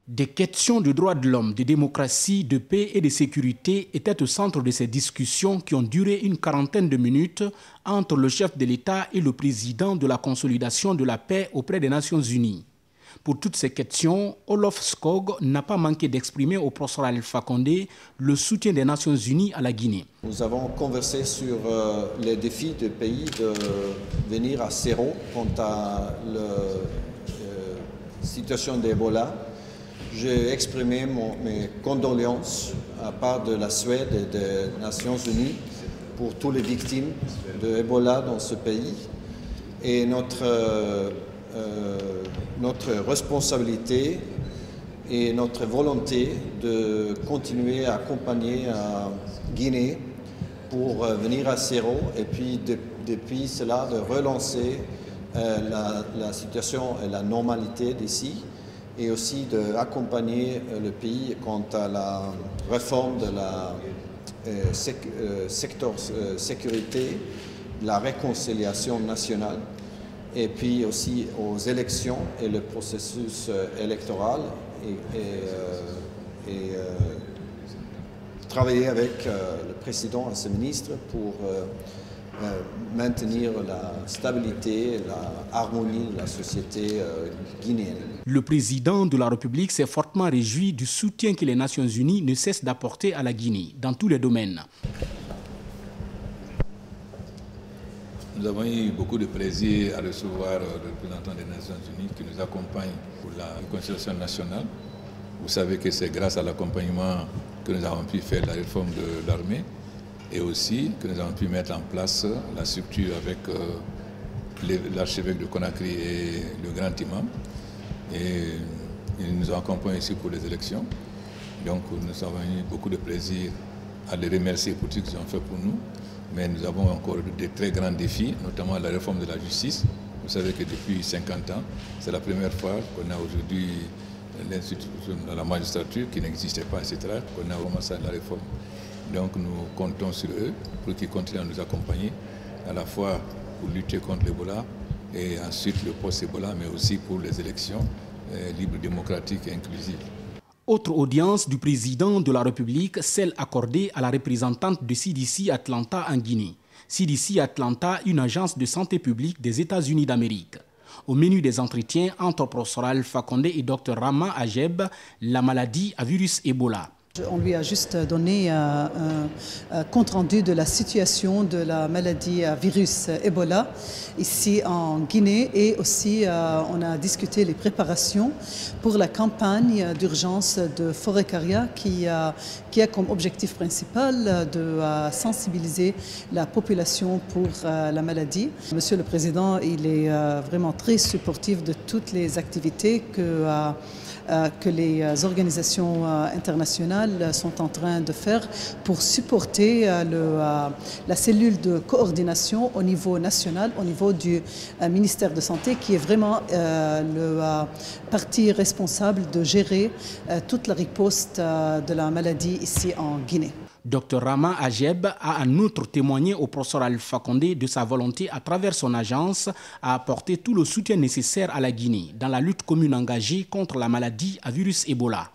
Des questions de droits de l'homme, de démocratie, de paix et de sécurité étaient au centre de ces discussions qui ont duré une quarantaine de minutes entre le chef de l'État et le président de la consolidation de la paix auprès des Nations Unies. Pour toutes ces questions, Olof Skog n'a pas manqué d'exprimer au professeur Alpha Condé le soutien des Nations Unies à la Guinée. Nous avons conversé sur les défis du pays de venir à zéro quant à la situation d'Ebola. J'ai exprimé mes condoléances à part de la Suède et des Nations Unies pour toutes les victimes de Ebola dans ce pays. Et notre responsabilité et notre volonté de continuer à accompagner la Guinée pour venir à zéro et puis depuis cela de relancer la situation et la normalité d'ici et aussi d'accompagner le pays quant à la réforme de la secteur sécurité, la réconciliation nationale et puis aussi aux élections et le processus électoral et travailler avec le président et ses ministres pour maintenir la stabilité et l'harmonie de la société guinéenne. Le président de la République s'est fortement réjoui du soutien que les Nations Unies ne cessent d'apporter à la Guinée, dans tous les domaines. Nous avons eu beaucoup de plaisir à recevoir le représentant des Nations Unies qui nous accompagne pour la réconciliation nationale. Vous savez que c'est grâce à l'accompagnement que nous avons pu faire la réforme de l'armée et aussi que nous avons pu mettre en place la structure avec l'archevêque de Conakry et le grand imam. Et ils nous accompagnent ici pour les élections. Donc nous avons eu beaucoup de plaisir à les remercier pour tout ce qu'ils ont fait pour nous. Mais nous avons encore de très grands défis, notamment la réforme de la justice. Vous savez que depuis 50 ans, c'est la première fois qu'on a aujourd'hui l'institution de la magistrature qui n'existait pas, etc., qu'on a commencé la réforme. Donc nous comptons sur eux pour qu'ils continuent à nous accompagner, à la fois pour lutter contre l'Ebola et ensuite le post-Ebola, mais aussi pour les élections libres, démocratiques et inclusives. Autre audience du président de la République, celle accordée à la représentante de CDC Atlanta en Guinée. CDC Atlanta, une agence de santé publique des États-Unis d'Amérique. Au menu des entretiens entre professeur Alpha Condé et Dr Rama Ajeb, la maladie à virus Ebola. On lui a juste donné un compte-rendu de la situation de la maladie à virus Ebola ici en Guinée et aussi on a discuté les préparations pour la campagne d'urgence de Forécaria qui a comme objectif principal de sensibiliser la population pour la maladie. Monsieur le Président, il est vraiment très supportif de toutes les activités que les organisations internationales sont en train de faire pour supporter la cellule de coordination au niveau national, au niveau du ministère de Santé, qui est vraiment le parti responsable de gérer toute la riposte de la maladie ici en Guinée. Dr Rama Ajeb a en outre témoigné au professeur Alpha Condé de sa volonté à travers son agence à apporter tout le soutien nécessaire à la Guinée dans la lutte commune engagée contre la maladie à virus Ebola.